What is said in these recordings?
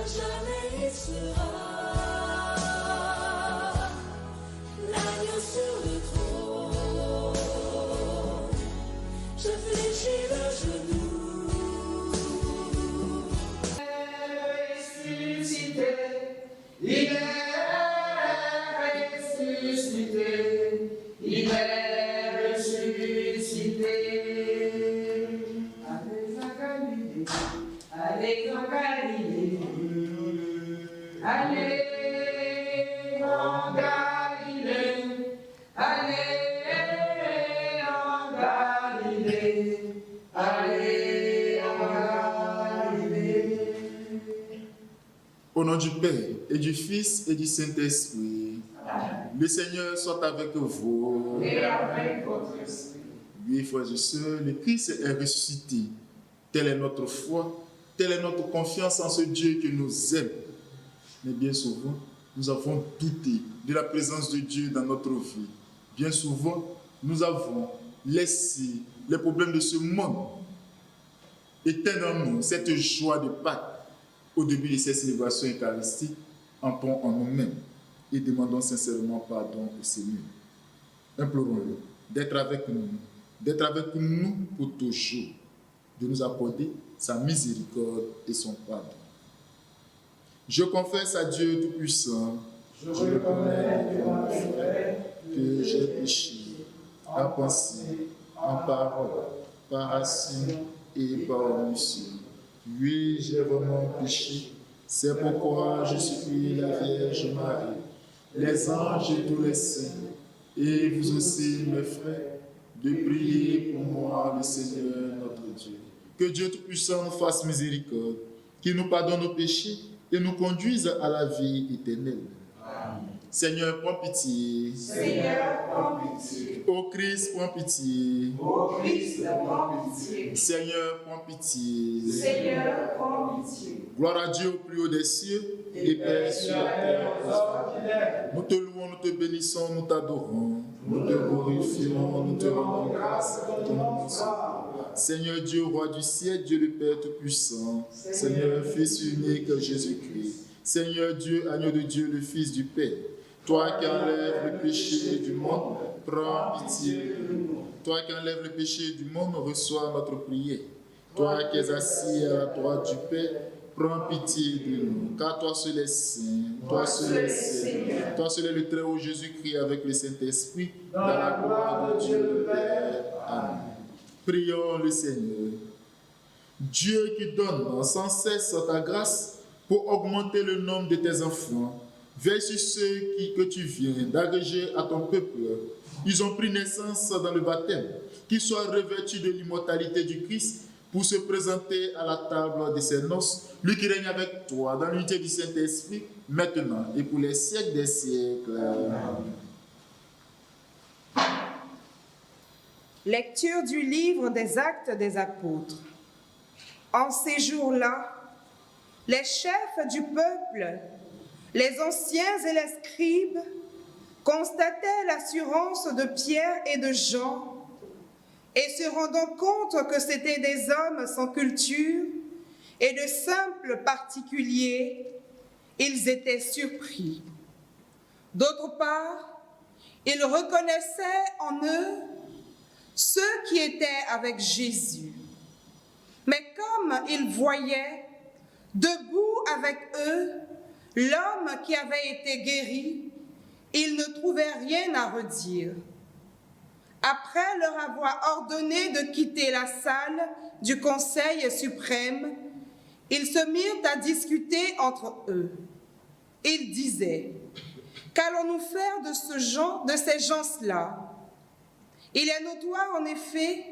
jamais il sera l'agneau sur le trône. Je fléchis le genou. Ressuscité, il est ressuscité, il est ressuscité. Allez en Galilée, allez en Galilée, allez en Galilée, allez en Galilée. Au nom du Père, et du Fils, et du Saint-Esprit, le Seigneur soit avec vous. Et avec votre esprit. Oui, frères et sœurs, le Christ est ressuscité. Telle est notre foi, telle est notre confiance en ce Dieu qui nous aime. Mais bien souvent, nous avons douté de la présence de Dieu dans notre vie. Bien souvent, nous avons laissé les problèmes de ce monde éteindre en nous cette joie de Pâques. Au début de ces célébrations eucharistiques, entrons en nous-mêmes et demandons sincèrement pardon au Seigneur. Implorons-le d'être avec nous pour toujours, de nous accorder sa miséricorde et son pardon. Je confesse à Dieu Tout-Puissant, Je reconnais devant mes frères que j'ai péché en pensée, en parole, par action et par omission. Oui, j'ai vraiment péché. C'est pourquoi je supplie la Vierge Marie, les anges et tous les saints, et vous aussi, mes frères, de prier pour moi, le Seigneur notre Dieu. Que Dieu Tout-Puissant nous fasse miséricorde, qu'il nous pardonne nos péchés et nous conduise à la vie éternelle. Amen. Seigneur, prends pitié. Seigneur, prends pitié. Ô Christ, prends pitié. Ô Christ, prends pitié. Seigneur, prends pitié. Seigneur, prends pitié. Gloire à Dieu au plus haut des cieux et paix sur la terre. Nous te louons, nous te bénissons, nous t'adorons. Nous te glorifions, nous te rendons grâce pour ton nom. Seigneur Dieu, roi du ciel, Dieu le Père Tout-Puissant, Seigneur Fils unique Jésus-Christ, Seigneur Dieu, agneau de Dieu, le Fils du Père, toi qui enlèves le péché du monde, prends pitié de nous. Toi qui enlèves le péché du monde, reçois notre prière. Toi qui es assis à la droite du Père, prends pitié de nous. Car toi seul est saint, toi seul est Seigneur, toi seul est le Très-Haut Jésus-Christ avec le Saint-Esprit, dans la gloire de Dieu le Père. Amen. Prions le Seigneur. Dieu qui donne sans cesse ta grâce pour augmenter le nombre de tes enfants, veille sur ceux que tu viens d'agréger à ton peuple. Ils ont pris naissance dans le baptême, qu'ils soient revêtus de l'immortalité du Christ pour se présenter à la table de ses noces, lui qui règne avec toi dans l'unité du Saint-Esprit, maintenant et pour les siècles des siècles. Amen. Lecture du livre des Actes des Apôtres. En ces jours-là, les chefs du peuple, les anciens et les scribes, constataient l'assurance de Pierre et de Jean, et se rendant compte que c'étaient des hommes sans culture et de simples particuliers, ils étaient surpris. D'autre part, ils reconnaissaient en eux ceux qui étaient avec Jésus. Mais comme ils voyaient, debout avec eux, l'homme qui avait été guéri, ils ne trouvaient rien à redire. Après leur avoir ordonné de quitter la salle du Conseil suprême, ils se mirent à discuter entre eux. Ils disaient: qu'allons-nous faire de ces gens-là? Il est notoire en effet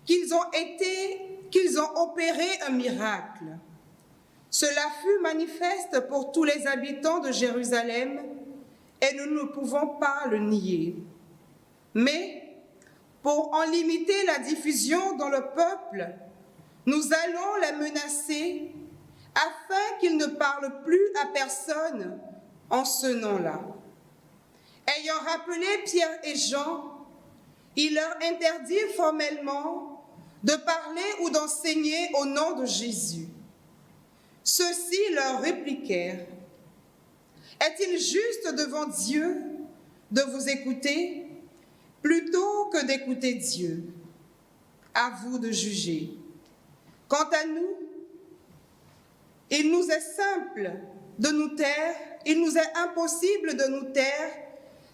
qu'ils ont opéré un miracle. Cela fut manifeste pour tous les habitants de Jérusalem et nous ne pouvons pas le nier. Mais pour en limiter la diffusion dans le peuple, nous allons les menacer afin qu'ils ne parlent plus à personne en ce nom-là. Ayant rappelé Pierre et Jean, il leur interdit formellement de parler ou d'enseigner au nom de Jésus. Ceux-ci leur répliquèrent, « Est-il juste devant Dieu de vous écouter plutôt que d'écouter Dieu? À vous de juger. Quant à nous, il nous est simple de nous taire, il nous est impossible de nous taire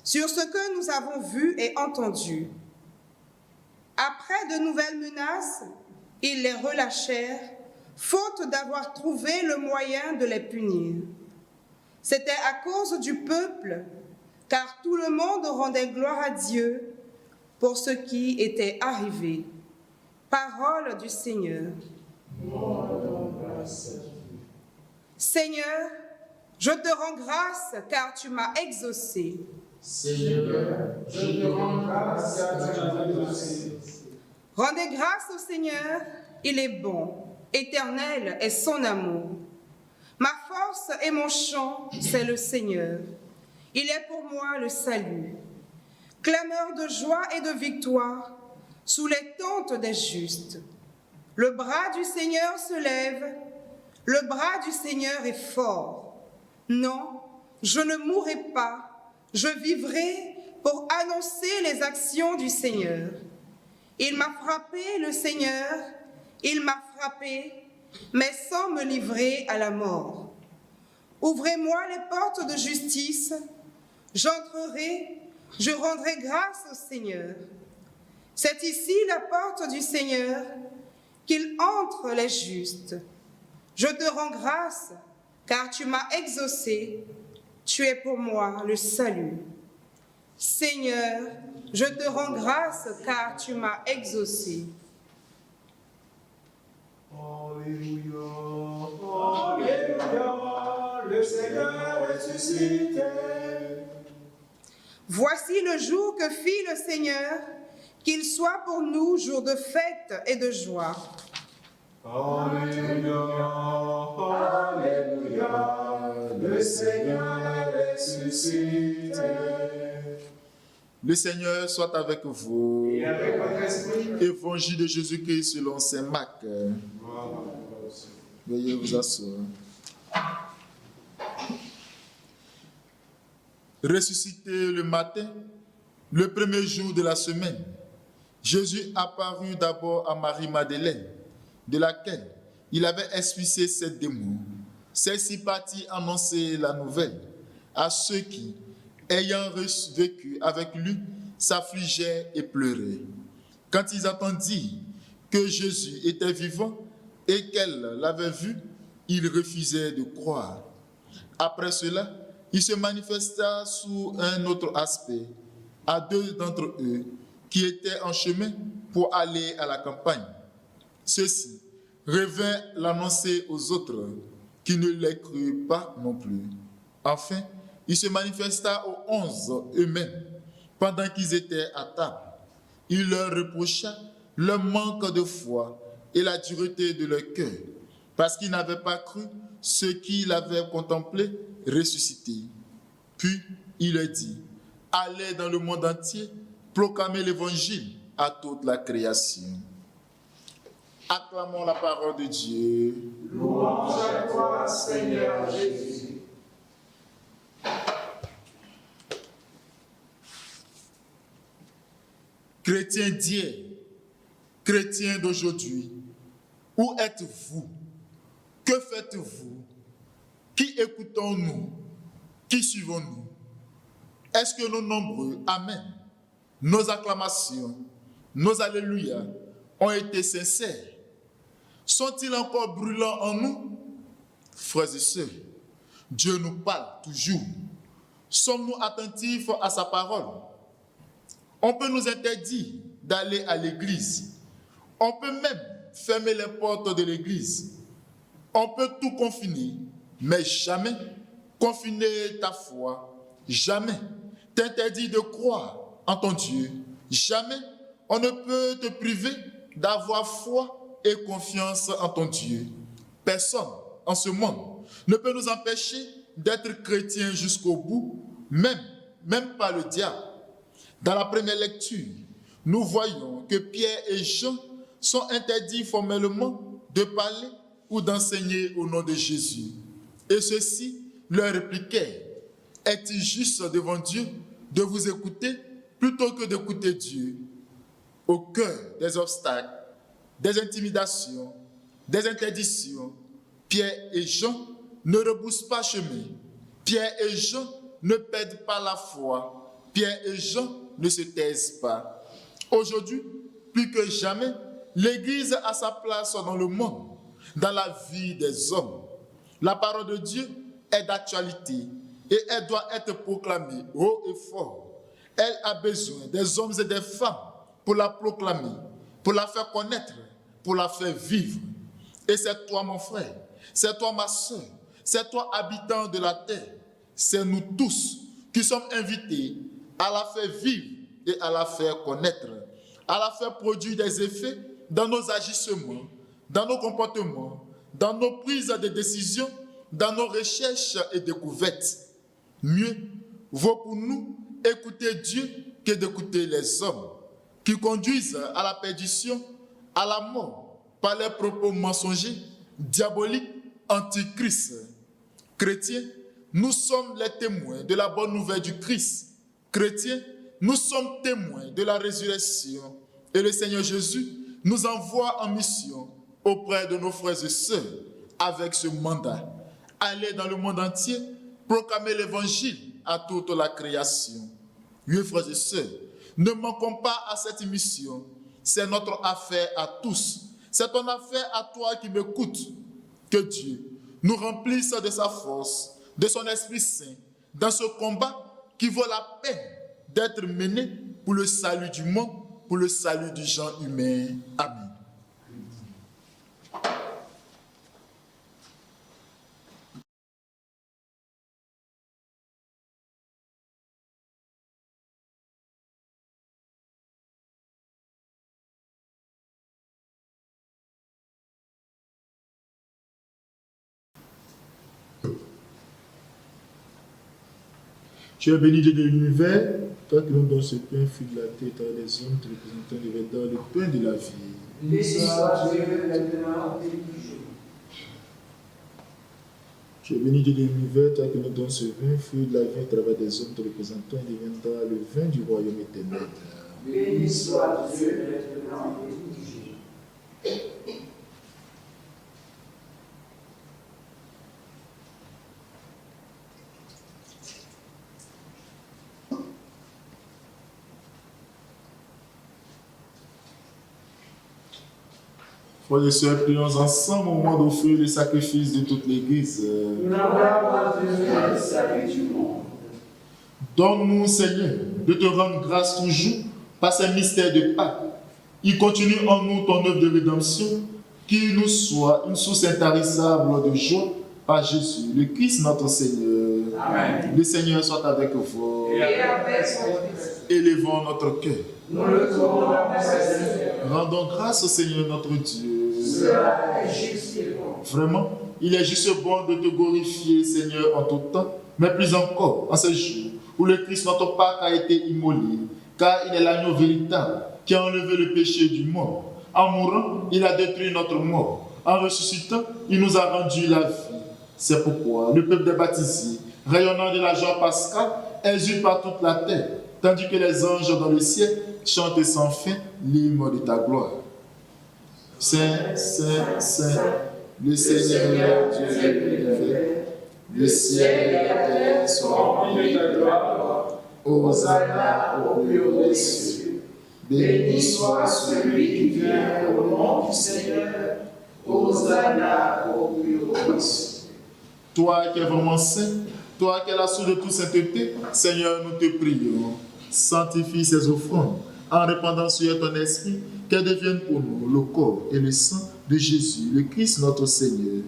sur ce que nous avons vu et entendu. » Après de nouvelles menaces, ils les relâchèrent, faute d'avoir trouvé le moyen de les punir. C'était à cause du peuple, car tout le monde rendait gloire à Dieu pour ce qui était arrivé. Parole du Seigneur. Seigneur, je te rends grâce car tu m'as exaucé. Seigneur, je te rends grâce car tu m'as exaucé. Rendez grâce au Seigneur, il est bon, éternel est son amour. Ma force et mon chant, c'est le Seigneur. Il est pour moi le salut. Clameur de joie et de victoire sous les tentes des justes. Le bras du Seigneur se lève, le bras du Seigneur est fort. Non, je ne mourrai pas, je vivrai pour annoncer les actions du Seigneur. Il m'a frappé, le Seigneur, il m'a frappé, mais sans me livrer à la mort. Ouvrez-moi les portes de justice, j'entrerai, je rendrai grâce au Seigneur. C'est ici la porte du Seigneur, qu'il entre les justes. Je te rends grâce, car tu m'as exaucé, tu es pour moi le salut. Seigneur, je te rends grâce, car tu m'as exaucé. Alléluia, Alléluia, le Seigneur est ressuscité. Voici le jour que fit le Seigneur, qu'il soit pour nous jour de fête et de joie. Alléluia, Alléluia, le Seigneur est ressuscité. Le Seigneur soit avec vous. Et avec votre esprit. Évangile de Jésus-Christ selon saint Marc. Veuillez vous asseoir. Ressuscité le matin, le premier jour de la semaine, Jésus apparut d'abord à Marie-Madeleine, de laquelle il avait expulsé 7 démons. Celle-ci partit annoncer la nouvelle à ceux qui, ayant vécu avec lui, s'affligeaient et pleuraient. Quand ils entendirent que Jésus était vivant et qu'elle l'avait vu, ils refusaient de croire. Après cela, il se manifesta sous un autre aspect à 2 d'entre eux qui étaient en chemin pour aller à la campagne. Ceux-ci revinrent l'annoncer aux autres qui ne les crurent pas non plus. Enfin, il se manifesta aux 11 eux-mêmes pendant qu'ils étaient à table. Il leur reprocha leur manque de foi et la dureté de leur cœur, parce qu'ils n'avaient pas cru ceux qui l'avaient contemplé ressuscité. Puis il leur dit, allez dans le monde entier, proclamez l'évangile à toute la création. Acclamons la parole de Dieu. Louange à toi, Seigneur Jésus. Chrétiens d'hier, chrétiens d'aujourd'hui, où êtes-vous? Que faites-vous? Qui écoutons-nous? Qui suivons-nous? Est-ce que nos nombreux Amen, nos acclamations, nos Alléluia ont été sincères? Sont-ils encore brûlants en nous? Frères et sœurs, Dieu nous parle toujours. Sommes-nous attentifs à sa parole? On peut nous interdire d'aller à l'église. On peut même fermer les portes de l'église. On peut tout confiner, mais jamais confiner ta foi. Jamais t'interdire de croire en ton Dieu. Jamais on ne peut te priver d'avoir foi et confiance en ton Dieu. Personne en ce monde ne peut nous empêcher d'être chrétiens jusqu'au bout, même pas le diable. Dans la première lecture, nous voyons que Pierre et Jean sont interdits formellement de parler ou d'enseigner au nom de Jésus. Et ceux-ci leur répliquèrent, est-il juste devant Dieu de vous écouter plutôt que d'écouter Dieu? Au cœur des obstacles, des intimidations, des interdictions, Pierre et Jean ne rebroussent pas chemin. Pierre et Jean ne perdent pas la foi. Pierre et Jean ne se taisent pas. Aujourd'hui, plus que jamais, l'Église a sa place dans le monde, dans la vie des hommes. La parole de Dieu est d'actualité et elle doit être proclamée haut et fort. Elle a besoin des hommes et des femmes pour la proclamer, pour la faire connaître, pour la faire vivre. Et c'est toi, mon frère, c'est toi, ma soeur, c'est toi, habitant de la terre, c'est nous tous qui sommes invités à la faire vivre et à la faire connaître, à la faire produire des effets dans nos agissements, dans nos comportements, dans nos prises de décision, dans nos recherches et découvertes. Mieux vaut pour nous écouter Dieu que d'écouter les hommes qui conduisent à la perdition, à la mort, par leurs propos mensongers, diaboliques, antichrist. Chrétiens, nous sommes les témoins de la bonne nouvelle du Christ. Chrétiens, nous sommes témoins de la résurrection. Et le Seigneur Jésus nous envoie en mission auprès de nos frères et sœurs avec ce mandat. Aller dans le monde entier, proclamer l'évangile à toute la création. Oui, frères et sœurs, ne manquons pas à cette mission. C'est notre affaire à tous. C'est ton affaire à toi qui m'écoutes. Que Dieu nous remplisse de sa force, de son Esprit Saint, dans ce combat qui vaut la peine d'être mené pour le salut du monde, pour le salut du genre humain. Amen. Tu es béni Dieu de l'univers, toi qui nous donnes ce pain, fruit de la tête à les hommes, te représentant les vêtements, le pain de la vie. Béni soit Dieu maintenant et toujours. Tu es béni Dieu de l'univers, toi qui nous donnes ce vin, fruit de la vie à travers des hommes, te représentant et deviendra le vin du royaume éternel. Béni soit Dieu maintenant et toujours. Frères et sœurs, prions ensemble au moment d'offrir le sacrifice de toute l'Église. Nous n'avons pas besoin de salut du monde. Donne-nous, Seigneur, de te rendre grâce toujours par ces mystères de Pâques. Il continue en nous ton œuvre de rédemption, qu'il nous soit une source intarissable de joie par Jésus, le Christ notre Seigneur. Amen. Le Seigneur soit avec vous. Et avec son Christ. Élevons notre cœur. Nous le tournons à Seigneur. Rendons grâce au Seigneur notre Dieu. Cela est juste et bon. Vraiment, il est juste bon de te glorifier, Seigneur, en tout temps, mais plus encore en ce jour où le Christ, notre Pâques, a été immolé, car il est l'agneau véritable qui a enlevé le péché du monde. En mourant, il a détruit notre mort. En ressuscitant, il nous a rendu la vie. C'est pourquoi le peuple des baptisés, rayonnant de la joie pascale, exulte par toute la terre, tandis que les anges dans le ciel chantent sans fin l'hymne de ta gloire. Saint, Saint, Saint, le Seigneur Dieu de l'univers, le ciel et la terre sont remplis de ta gloire. Hosanna au plus haut des cieux. Béni soit celui qui vient au nom du Seigneur. Hosanna au plus haut des cieux. Toi qui es vraiment saint, toi qui es la source de toute sainteté, Seigneur, nous te prions. Sanctifie ces offrandes en répandant sur ton esprit qu'elles deviennent pour nous le corps et le sang de Jésus, le Christ notre Seigneur.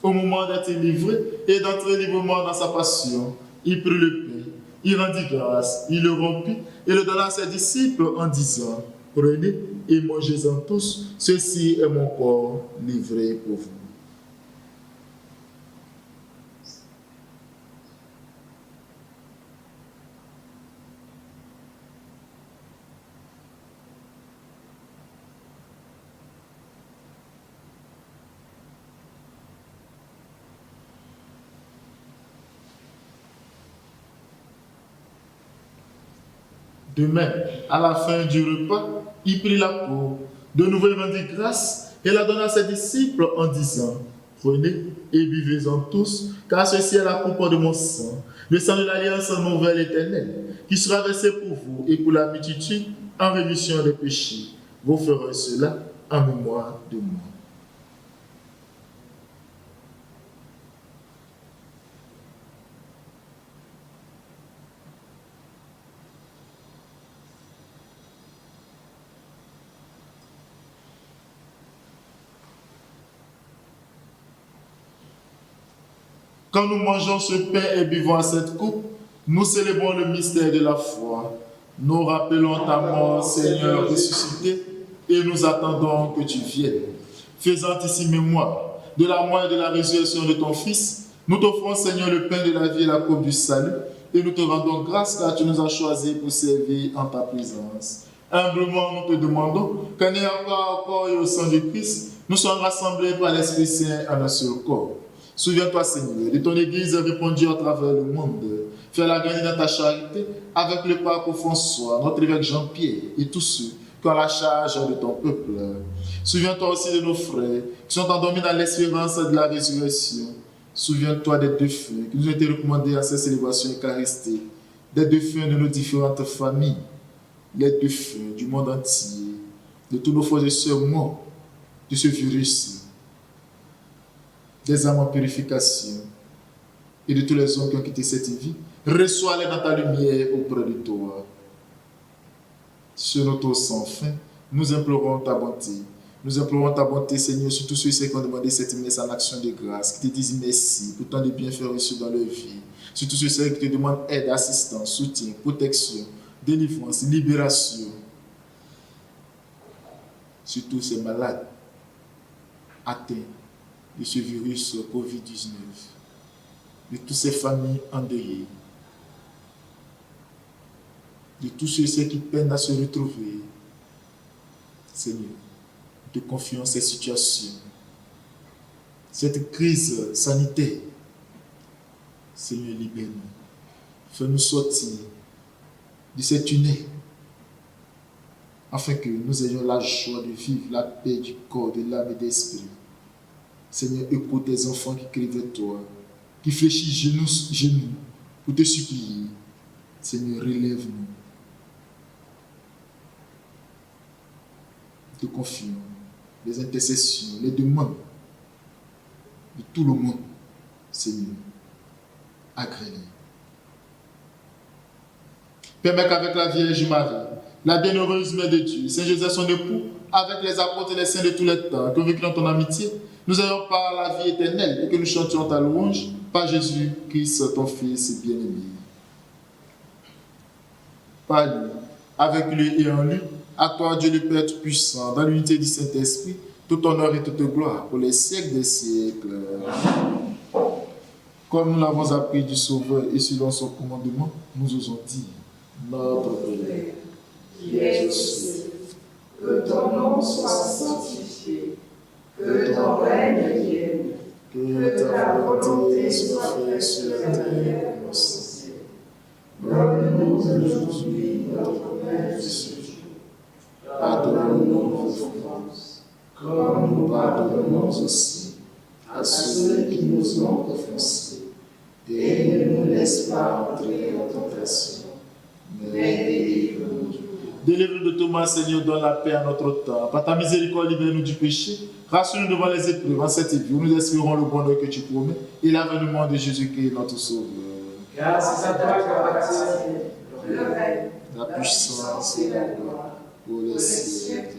Au moment d'être livré et d'entrer librement dans sa passion, il prit le pain, il rendit grâce, il le rompit et le donna à ses disciples en disant, prenez et mangez-en tous, ceci est mon corps livré pour vous. De même, à la fin du repas, il prit la coupe. De nouveau, il rendit grâce et la donna à ses disciples en disant, prenez et buvez-en tous, car ceci est la coupe de mon sang, le sang de l'alliance nouvelle éternelle, qui sera versé pour vous et pour la multitude en rémission des péchés. Vous ferez cela en mémoire de moi. Quand nous mangeons ce pain et buvons à cette coupe, nous célébrons le mystère de la foi. Nous rappelons ta mort, Seigneur ressuscité, et nous attendons que tu viennes. Faisant ici mémoire de la mort et de la résurrection de ton Fils, nous t'offrons, Seigneur, le pain de la vie et la coupe du salut, et nous te rendons grâce car tu nous as choisis pour servir en ta présence. Humblement, nous te demandons qu'en ayant part au corps et au sang du Christ, nous soyons rassemblés par l'Esprit Saint en un seul corps. Souviens-toi, Seigneur, de ton Église répandue à travers le monde. Fais-la gagner dans ta charité avec le pape François, notre évêque Jean-Pierre et tous ceux qui ont la charge de ton peuple. Souviens-toi aussi de nos frères qui sont endormis dans l'espérance de la résurrection. Souviens-toi des défunts qui nous ont été recommandés à ces célébrations eucharistiques, des défunts de nos différentes familles, les défunts du monde entier, de tous nos frères et sœurs morts de ce virus, des âmes en purification et de tous les hommes qui ont quitté cette vie. Reçois-les dans ta lumière auprès de toi. Sur notre sans fin, nous implorons ta bonté. Nous implorons ta bonté, Seigneur, sur tous ceux qui ont demandé cette messe en action de grâce, qui te disent merci pour tant de bienfaits reçus dans leur vie. Sur tous ceux qui te demandent aide, assistance, soutien, protection, délivrance, libération. Sur tous ces malades atteints de ce virus Covid-19, de toutes ces familles endeuillées, de tous ceux qui peinent à se retrouver. Seigneur, nous te confions ces situations, cette crise sanitaire. Seigneur, libère-nous. Fais-nous sortir de cette tunnel, afin que nous ayons la joie de vivre la paix du corps, de l'âme et de l'esprit. Seigneur, écoute tes enfants qui crient vers toi, qui fléchissent genoux pour te supplier. Seigneur, relève-nous. Nous te confions les intercessions, les demandes de tout le monde. Seigneur, agrée. Permets qu'avec la Vierge Marie, la bienheureuse Mère de Dieu, Saint Joseph son époux, avec les apôtres et les saints de tous les temps, que vécu dans ton amitié, nous ayons part à la vie éternelle et que nous chantions ta louange par Jésus-Christ, ton Fils bien-aimé. Par lui, avec lui et en lui, à toi Dieu le Père Tout-Puissant, dans l'unité du Saint-Esprit, tout honneur et toute gloire pour les siècles des siècles. Comme nous l'avons appris du Sauveur et selon son commandement, nous osons dire, notre Père, qui es aux cieux, que ton nom soit sanctifié, que ton règne vienne, que ta volonté soit faite sur la terre comme au ciel. Donne-nous aujourd'hui notre pain de ce jour. Pardonne-nous nos offenses, comme nous pardonnons aussi à ceux qui nous ont offensés. Et ne nous laisse pas entrer en tentation, mais délivre-nous du mal. Délivre-nous de tout mal, Seigneur, donne la paix à notre temps. Par ta miséricorde, libère-nous du péché. Rassure-nous devant les épreuves. En cette vie, nous espérons le bonheur que tu promets et l'avènement de Jésus-Christ, notre Sauveur. Car c'est à toi qu'appartient Le règne, La puissance et la gloire pour les siècles.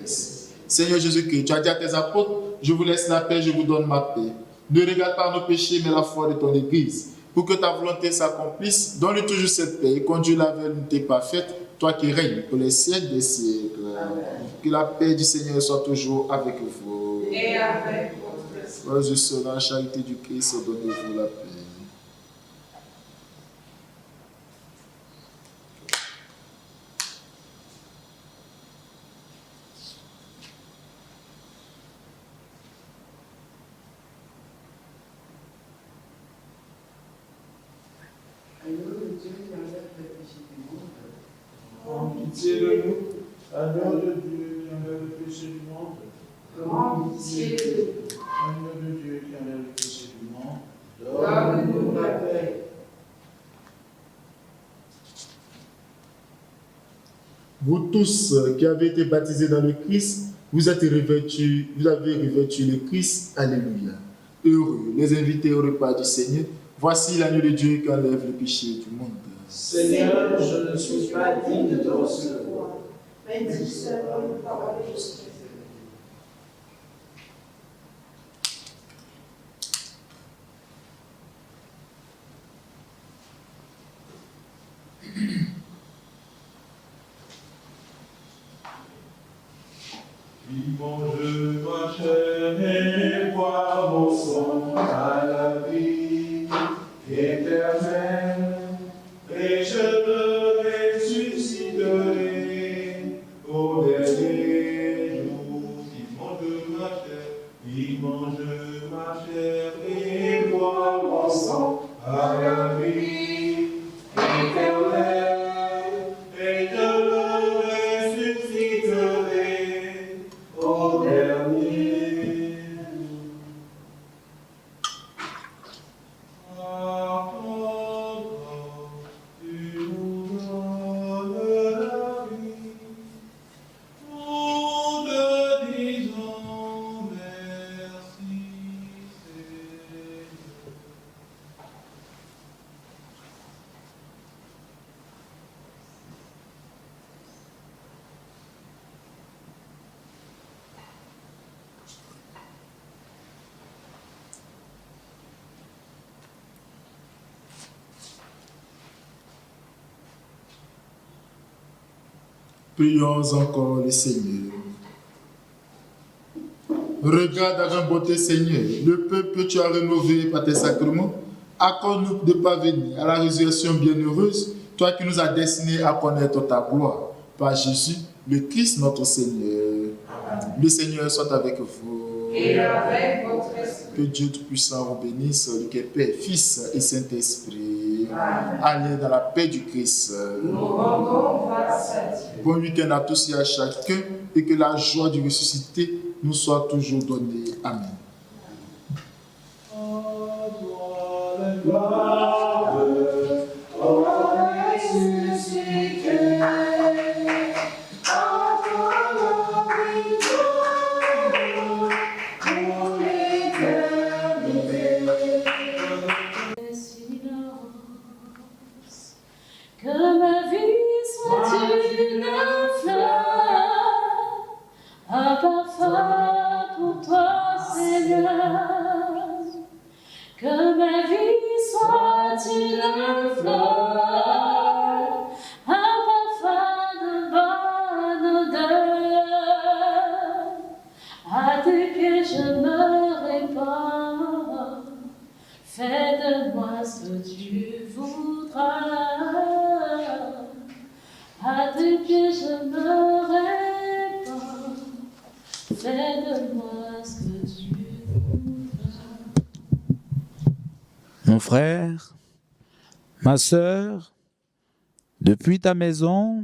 Seigneur Jésus-Christ, tu as dit à tes apôtres, je vous laisse la paix, je vous donne ma paix. Ne regarde pas nos péchés, mais la foi de ton Église. Pour que ta volonté s'accomplisse, donne-lui toujours cette paix et conduis la volonté parfaite, toi qui règnes pour les siècles des siècles. Amen. Que la paix du Seigneur soit toujours avec vous. et avec votre esprit. Frères et sœurs, dans la charité du Christ, donnez-vous la paix. Alors, Dieu, dans la paix du monde, pitié de nous. Agneau de Dieu qui enlève le péché du monde. Prends pitié de nous. Agneau de Dieu qui enlève le péché du monde. Donne-nous la paix. Vous tous qui avez été baptisés dans le Christ, vous avez revêtu le Christ. Alléluia. Heureux les invités au repas du Seigneur. Voici l'agneau de Dieu qui enlève le péché du monde. Seigneur, je ne suis pas digne de te recevoir, mais dis seulement une parole et je serai fait. Mange ma chair et bois mon sang à la vie éternelle, et je me ressusciterai au dernier jour. Il mange ma chair et boit mon sang à la vie éternelle, et je me ressusciterai au dernier jour. Tu nous donnes la vie, nous te disons merci, Seigneur. Prions encore le Seigneur. Regarde avec beauté, Seigneur, le peuple que tu as rénové par tes sacrements. Accorde-nous de parvenir à la résurrection bienheureuse, toi qui nous as destinés à connaître ta gloire. Par Jésus, le Christ notre Seigneur. Le Seigneur soit avec vous. Et avec votre esprit. Que Dieu Tout-Puissant vous bénisse, le Père, Fils et Saint-Esprit. Amen. Allez dans la paix du Christ. Nous rendons grâce à Dieu. Bon week-end à tous et à chacun, et que la joie du ressuscité nous soit toujours donnée. Amen. À toi la gloire, ô ressuscité. À toi la victoire, pour l'éternité. Que ma vie soit une fleur, un parfum pour toi, Seigneur. Que ma vie soit une fleur, un parfum de bonne odeur. À tes pieds je me répands. Fais de moi ce que tu voudras. À tes pieds je me répands. Fais de moi ce que tu voudras. Mon frère, ma sœur, depuis ta maison,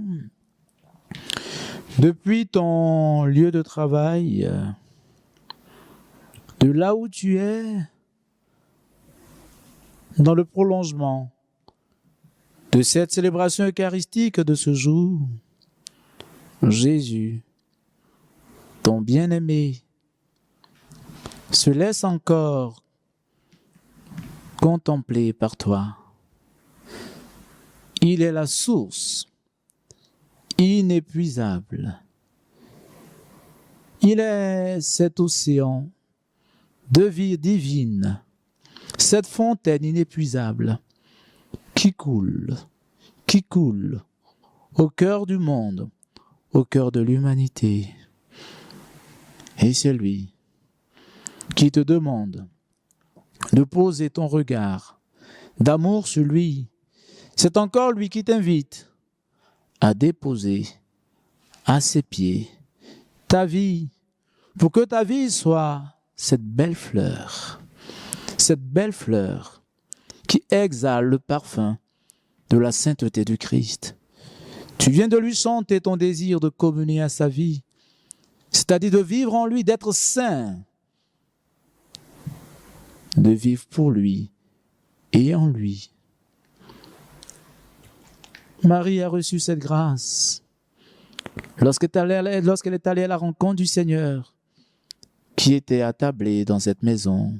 depuis ton lieu de travail, de là où tu es, dans le prolongement de cette célébration eucharistique de ce jour, Jésus, ton bien-aimé, se laisse encore contempler par toi. Il est la source inépuisable. Il est cet océan de vie divine, cette fontaine inépuisable qui coule au cœur du monde, au cœur de l'humanité. Et c'est lui qui te demande de poser ton regard d'amour sur lui. C'est encore lui qui t'invite à déposer à ses pieds ta vie, pour que ta vie soit cette belle fleur qui exhale le parfum de la sainteté du Christ. Tu viens de lui chanter ton désir de communier à sa vie, c'est-à-dire de vivre en lui, d'être saint, de vivre pour lui et en lui. Marie a reçu cette grâce lorsqu'elle est allée à la rencontre du Seigneur qui était attablé dans cette maison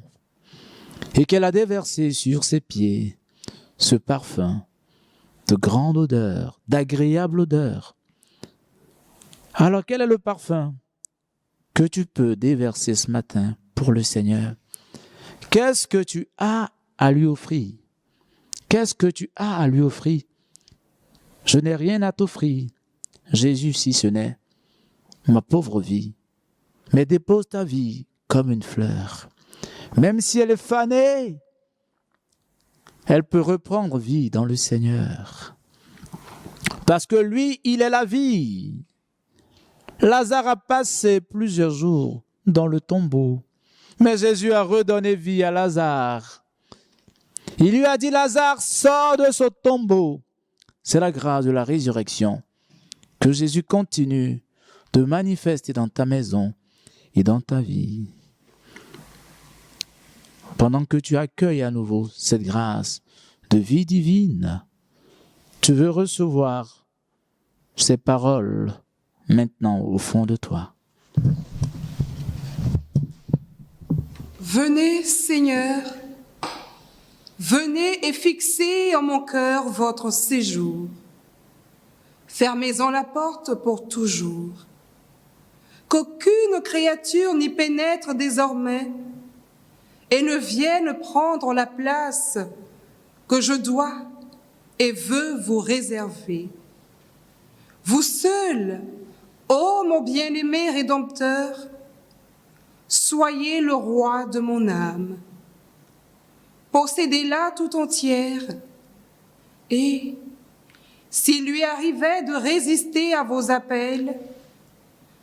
et qu'elle a déversé sur ses pieds ce parfum de grande odeur, d'agréable odeur. Alors quel est le parfum que tu peux déverser ce matin pour le Seigneur? Qu'est-ce que tu as à lui offrir? Qu'est-ce que tu as à lui offrir? Je n'ai rien à t'offrir, Jésus, si ce n'est ma pauvre vie. Mais dépose ta vie comme une fleur. Même si elle est fanée, elle peut reprendre vie dans le Seigneur. Parce que lui, il est la vie. Lazare a passé plusieurs jours dans le tombeau, mais Jésus a redonné vie à Lazare. Il lui a dit, Lazare, sors de ce tombeau. C'est la grâce de la résurrection que Jésus continue de manifester dans ta maison et dans ta vie. Pendant que tu accueilles à nouveau cette grâce de vie divine, tu veux recevoir ces paroles maintenant au fond de toi. Venez, Seigneur, venez et fixez en mon cœur votre séjour. Fermez-en la porte pour toujours. Qu'aucune créature n'y pénètre désormais et ne vienne prendre la place que je dois et veux vous réserver. Vous seul, ô mon bien-aimé Rédempteur, soyez le roi de mon âme. Possédez-la tout entière et, s'il lui arrivait de résister à vos appels,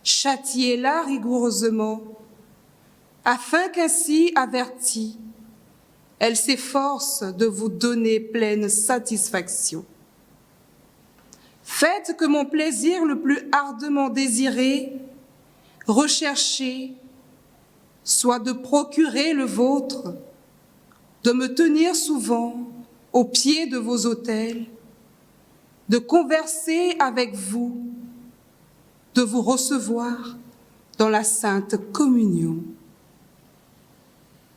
châtiez-la rigoureusement, afin qu'ainsi avertie, elle s'efforce de vous donner pleine satisfaction. Faites que mon plaisir le plus ardemment désiré, recherché, soit de procurer le vôtre, de me tenir souvent au pied de vos autels, de converser avec vous, de vous recevoir dans la sainte communion.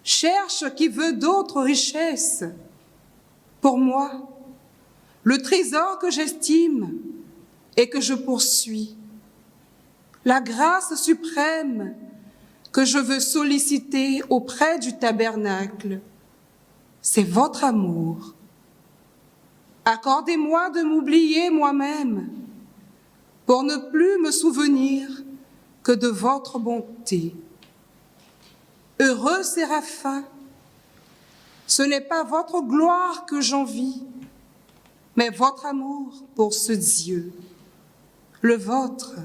Cherche qui veut d'autres richesses. Pour moi, le trésor que j'estime et que je poursuis, la grâce suprême que je veux solliciter auprès du tabernacle, c'est votre amour. Accordez-moi de m'oublier moi-même pour ne plus me souvenir que de votre bonté. Heureux Séraphin, ce n'est pas votre gloire que j'envie, mais votre amour pour ce Dieu, le vôtre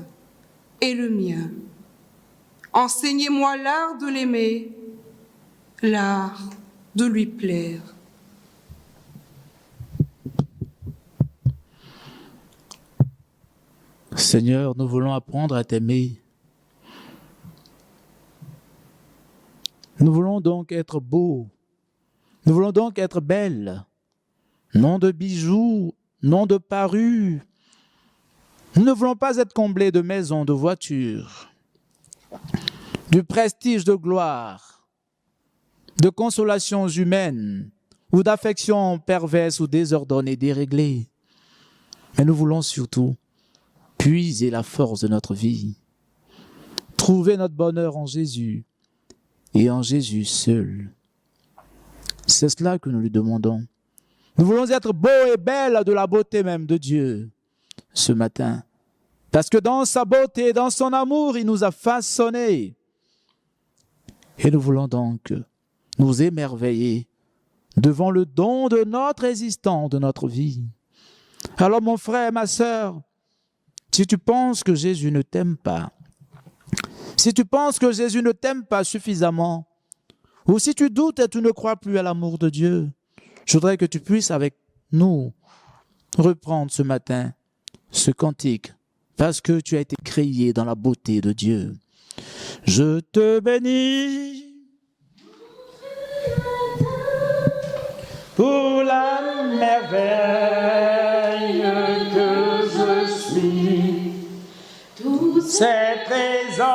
et le mien. Enseignez-moi l'art de l'aimer, l'art de lui plaire. Seigneur, nous voulons apprendre à t'aimer. Nous voulons donc être beaux. Nous voulons donc être belles. Non de bijoux, non de parures. Nous ne voulons pas être comblés de maisons, de voitures, du prestige de gloire, de consolations humaines ou d'affections perverses ou désordonnées, déréglées. Mais nous voulons surtout puiser la force de notre vie, trouver notre bonheur en Jésus et en Jésus seul. C'est cela que nous lui demandons. Nous voulons être beaux et belles de la beauté même de Dieu ce matin. Parce que dans sa beauté, dans son amour, il nous a façonnés. Et nous voulons donc nous émerveiller devant le don de notre existence, de notre vie. Alors mon frère, ma sœur, si tu penses que Jésus ne t'aime pas, si tu penses que Jésus ne t'aime pas suffisamment, ou si tu doutes et tu ne crois plus à l'amour de Dieu, je voudrais que tu puisses avec nous reprendre ce matin ce cantique parce que tu as été créé dans la beauté de Dieu. Je te bénis pour la merveille que je suis. Tous Ces trésors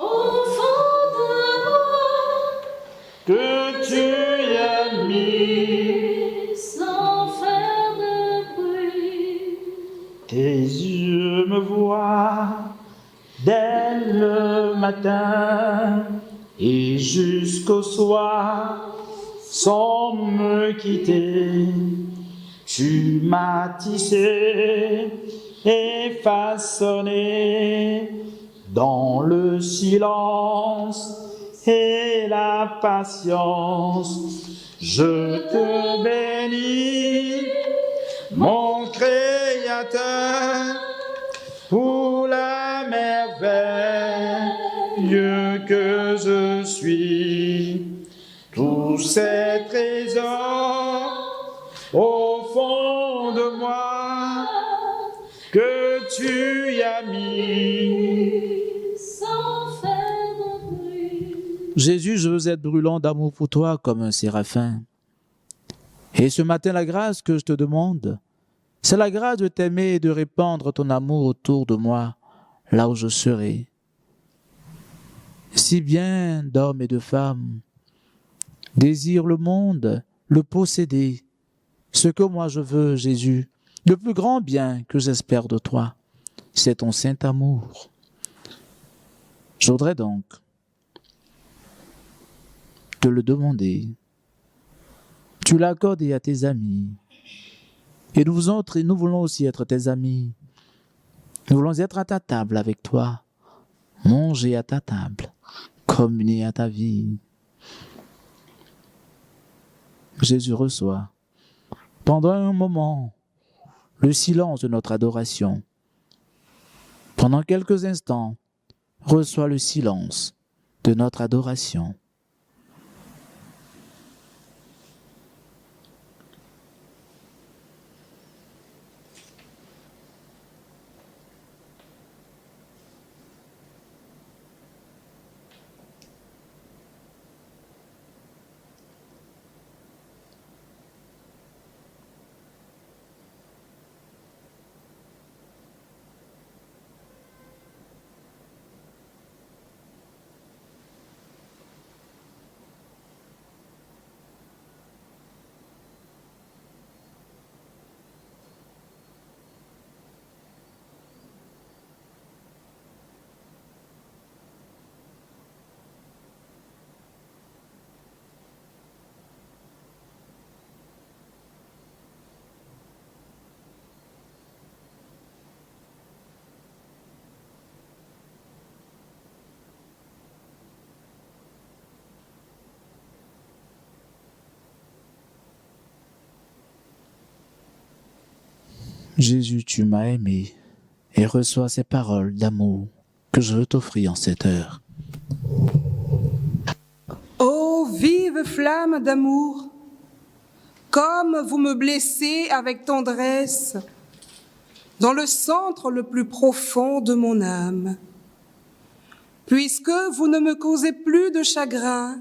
au fond de moi, que tu as mis, sans faire de bruit. tes yeux me voient dès le matin et jusqu'au soir sans me quitter. Tu m'as tissé et façonné dans le silence et la patience. Je te bénis, mon Créateur, pour la merveille que je suis. Tous ces trésors au fond de moi que tu as mis. Sans faire de bruit. Jésus, je veux être brûlant d'amour pour toi comme un séraphin. Et ce matin, la grâce que je te demande, c'est la grâce de t'aimer et de répandre ton amour autour de moi, là où je serai. Si bien d'hommes et de femmes désirent le monde, le posséder. Ce que moi je veux, Jésus, le plus grand bien que j'espère de toi, c'est ton saint amour. Je voudrais donc te le demander. Tu l'as accordé à tes amis. Et nous autres, nous voulons aussi être tes amis. Nous voulons être à ta table avec toi, manger à ta table, communier à ta vie. Jésus reçoit, pendant un moment, le silence de notre adoration. Pendant quelques instants, reçois le silence de notre adoration. Jésus, tu m'as aimé et reçois ces paroles d'amour que je veux t'offrir en cette heure. Ô vive flamme d'amour, comme vous me blessez avec tendresse, dans le centre le plus profond de mon âme. Puisque vous ne me causez plus de chagrin,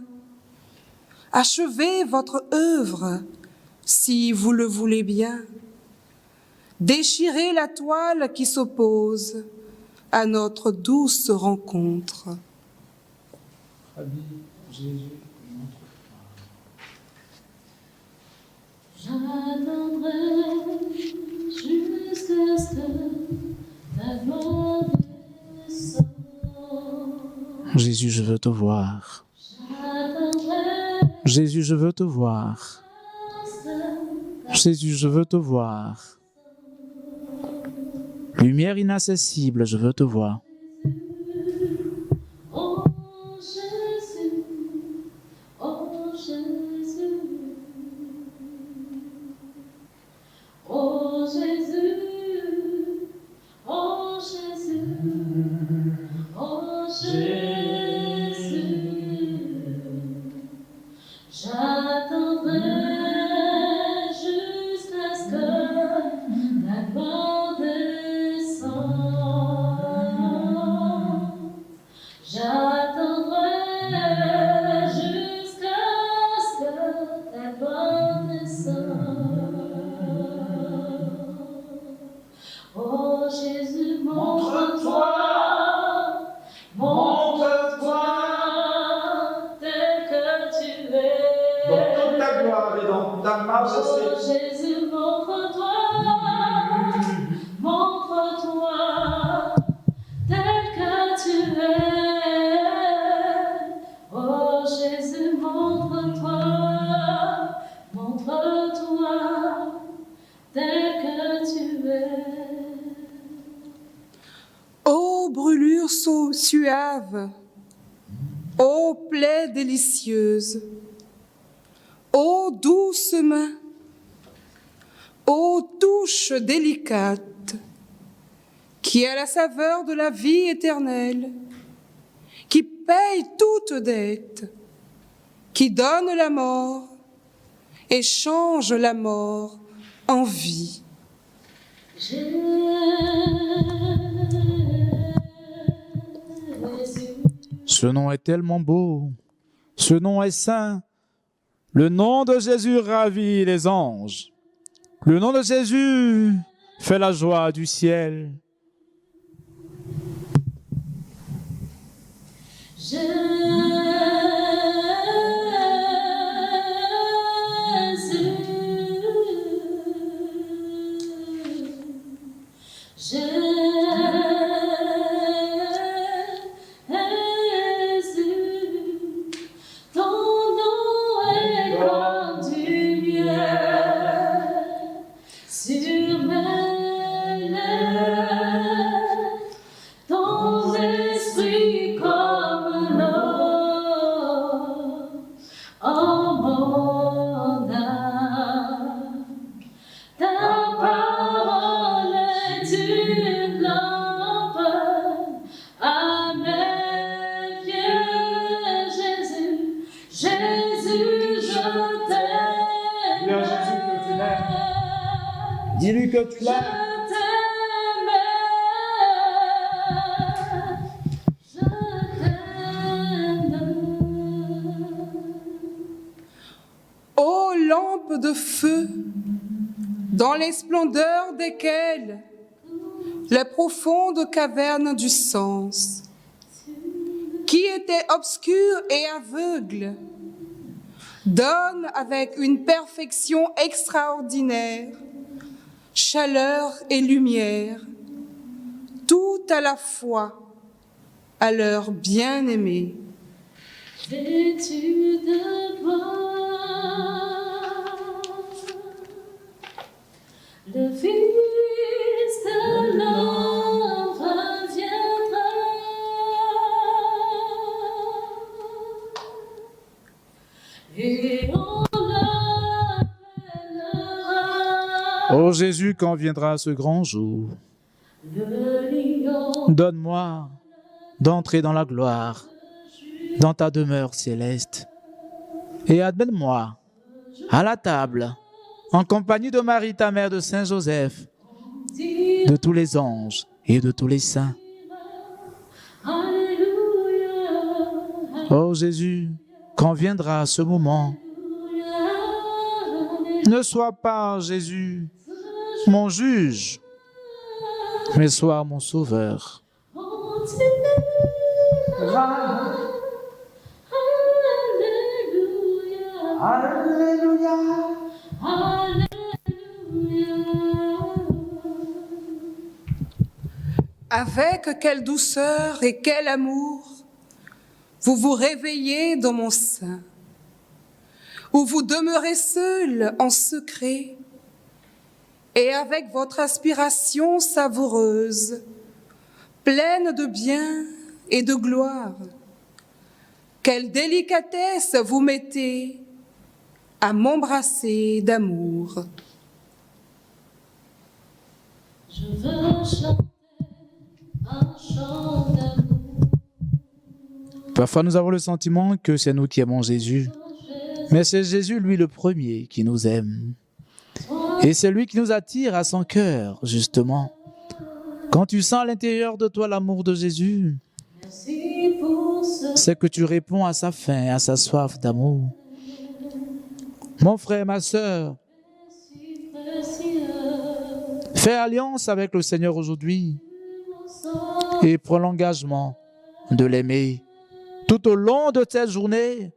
achevez votre œuvre, si vous le voulez bien. Déchirez la toile qui s'oppose à notre douce rencontre. J'attendrai jusqu'à ce que ta gloire descende. Jésus, je veux te voir. J'attendrai Jésus, je veux te voir. Jésus, je veux te voir. Lumière inaccessible, je veux te voir. oh Jésus, oh Jésus, oh Jésus, oh Jésus, oh Jésus. J'attendrai jusqu'à ce que la gloire dans ta Oh majesté. Jésus, montre-toi, tel que tu es. Oh Jésus, montre-toi, tel que tu es. Ô brûlure suave, ô plaie délicieuse, ô douce main, ô touche délicate, qui a la saveur de la vie éternelle, qui paye toute dette, qui donne la mort et change la mort en vie. Ce nom est tellement beau, ce nom est saint. Le nom de Jésus ravit les anges. Le nom de Jésus fait la joie du ciel. Dis-lui que tu l'aimes. Ô lampes de feu, dans les splendeurs desquelles les profondes cavernes du sens, qui étaient obscures et aveugles, donnent avec une perfection extraordinaire chaleur et lumière, tout à la fois à leur bien-aimé. Vêtu de gloire, le Fils de l'homme reviendra. Et on l'appellera. Ô Jésus, quand viendra ce grand jour, donne-moi d'entrer dans la gloire, dans ta demeure céleste, et amène-moi à la table, en compagnie de Marie, ta mère, de Saint Joseph, de tous les anges et de tous les saints. Ô Jésus, quand viendra ce moment, ne sois pas, Jésus, mon juge, mais sois mon sauveur. Alléluia. Avec quelle douceur et quel amour vous vous réveillez dans mon sein, où vous demeurez seul en secret, et avec votre aspiration savoureuse, pleine de bien et de gloire, quelle délicatesse vous mettez à m'embrasser d'amour. Je veux chanter un chant d'amour. Parfois, nous avons le sentiment que c'est nous qui aimons Jésus, mais c'est Jésus, lui, le premier, qui nous aime. Et c'est lui qui nous attire à son cœur, justement. Quand tu sens à l'intérieur de toi l'amour de Jésus, Merci pour ce c'est que tu réponds à sa faim, à sa soif d'amour. Mon frère, ma sœur, si précieux. fais alliance avec le Seigneur aujourd'hui et prends l'engagement de l'aimer tout au long de cette journée,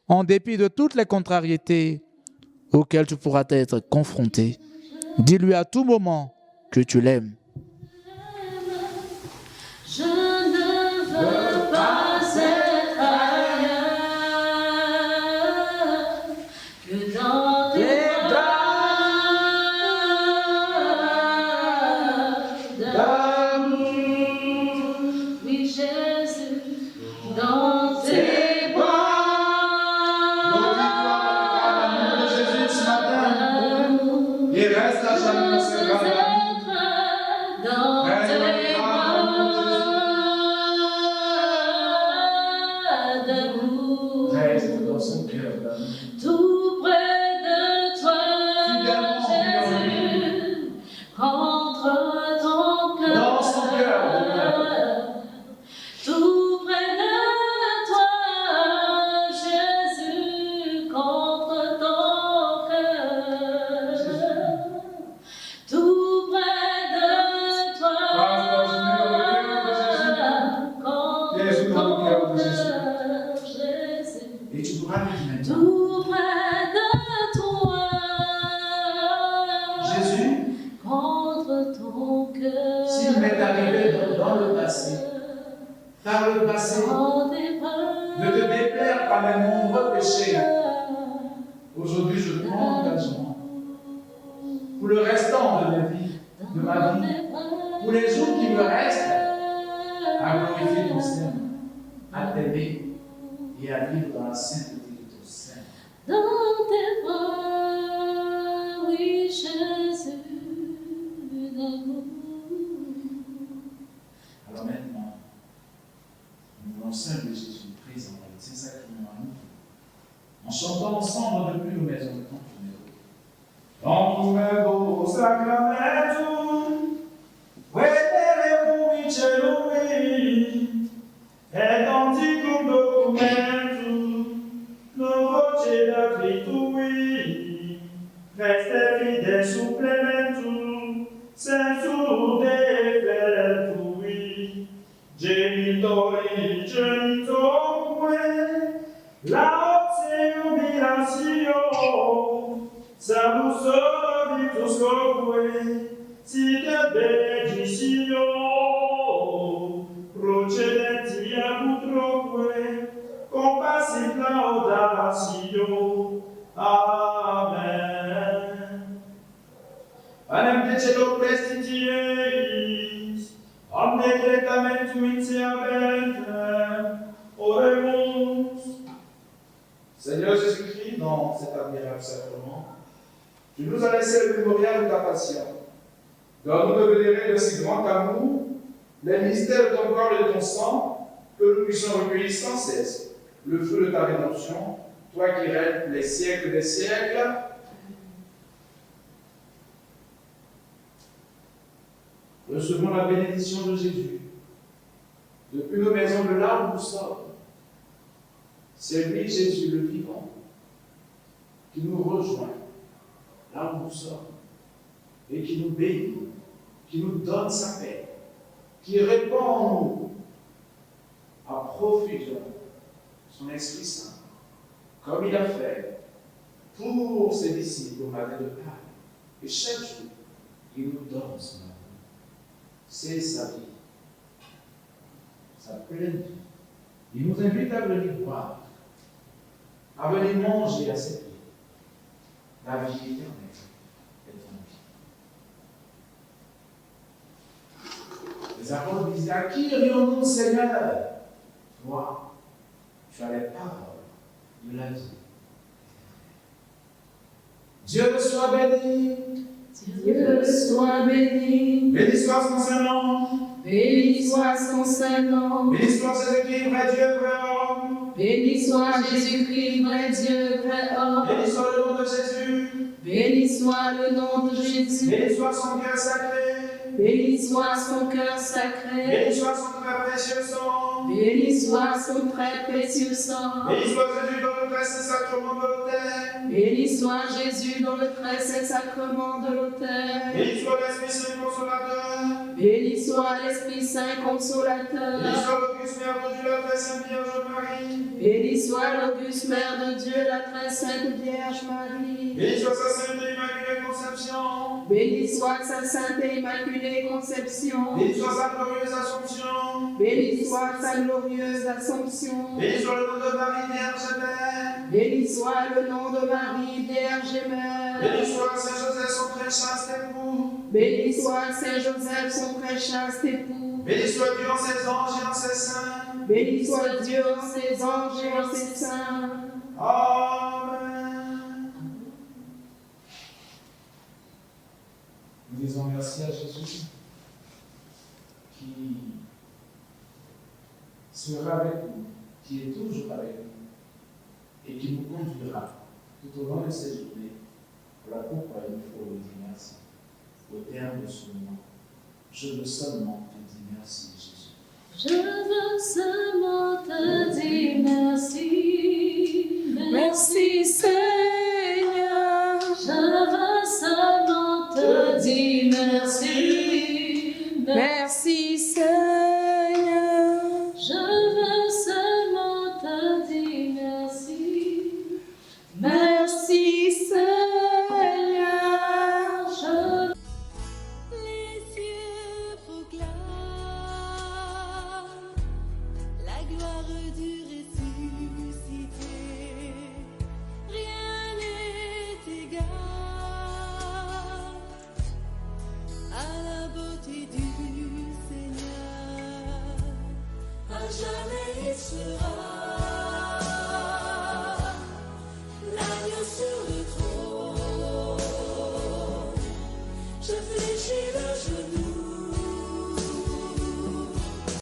en dépit de toutes les contrariétés, auquel tu pourras être confronté. Dis-lui à tout moment que tu l'aimes. Je ne veux pas être ailleurs que dans tes bras d'amour. Oui, Jésus, dans tes bras d'amour. Il reste à jamais dans ses bras d'amour. Dans tes bras d'amour. Reste dans son cœur d'amour. Tout près de toi, Fidèlement, Jésus, rentre ton cœur. Dans son cœur, Tout près de toi, Jésus, contre ton cœur. Tout près de toi, Jésus dans le cœur de Jésus. Jésus. Et tu pourras lui dire maintenant, Tout près de toi, Jésus, contre ton cœur. s'il m'est arrivé dans le passé, par le passé, Dans tes bras, de te déplaire par mes nombreux péchés, aujourd'hui je prends l'engagement pour le restant de ma vie, pour les jours qui me restent, à glorifier ton Seigneur, à t'aimer et à vivre dans la sainteté de ton Seigneur. dans tes bras, oui, Jésus d'amour. Alors maintenant, nous voulons saluer Jésus-Christ en le Saint-Sacrement à nous, en chantant ensemble depuis nos maisons de ton numéro. Dans tous mes beaux sacramentum, veneremum celui, et anticum documentum, novoce dapritui, reste fide supplementum, sensu deferentui, genitori genitorque, laute jubilatio, salus vitus coque, sit benedictio, procedenti abutroque, compassit laudatio. Amen. Panem decelo prestitieis, omne decretamentum inseabentem, oremus. Seigneur Jésus-Christ, dans cet admirable sacrement, tu nous as laissé le mémorial de ta passion. Donne-nous de vénérer de si grand amour les mystères de ton corps et de ton sang, que nous puissions recueillir sans cesse le feu de ta rédemption, toi qui règnes pour les siècles des siècles. Recevons la bénédiction de Jésus. Depuis nos maisons de là où nous sommes, c'est lui, Jésus le vivant, qui nous rejoint là où nous sommes et qui nous bénit, qui nous donne sa paix, qui répand en nous à profusion son Esprit Saint, comme il a fait pour ses disciples au matin de Pâques. Et chaque jour, il nous donne son amour. C'est sa vie, sa pleine vie. Il nous invite à venir boire, à venir manger à ses pieds. La vie éternelle est en vie. Les apôtres disaient, à qui irions-nous, Seigneur? Toi, tu as les paroles de la vie. Dieu soit béni. Dieu soit béni. Béni soit son Saint-Nom. Béni soit son Saint-Nom. Béni soit Jésus-Christ, vrai Dieu, vrai homme. Béni soit Jésus-Christ, vrai Dieu, vrai homme. Béni soit le nom de Jésus. Béni soit le nom de Jésus. Béni soit son cœur sacré. Béni soit son cœur sacré. Béni soit son très précieux sang. Béni soit son très précieux sang. Béni soit Jésus dans le très saint sacrement de l'autel. Béni soit Jésus dans le très saint sacrement de l'autel. Béni soit l'Esprit Saint consolateur. Béni soit l'Esprit Saint Béni consolateur. soit l'Auguste Mère de Dieu, la très sainte Vierge Marie. Béni soit l'Auguste Mère de Dieu, la très sainte Vierge Marie. Béni soit sa sainte et immaculée conception. Béni soit sa sainte et immaculée conception. Béni soit sa glorieuse Assomption. Béni soit sa glorieuse Assomption. Béni soit le nom de Marie, Vierge Mère. Béni soit le nom de Marie, Vierge et Mère. Béni soit Saint Joseph, son très chaste époux. Béni soit Saint Joseph, son très chaste époux. Béni soit Dieu en ses anges et en ses saints. Béni soit Dieu en ses anges et en ses saints. Amen. Nous disons merci à Jésus qui sera avec nous, qui est toujours avec nous et qui nous conduira tout au long de cette journée. Voilà pourquoi il faut lui dire merci. Au terme de ce moment, je veux seulement te dire merci, Jésus. Je veux seulement te dire merci.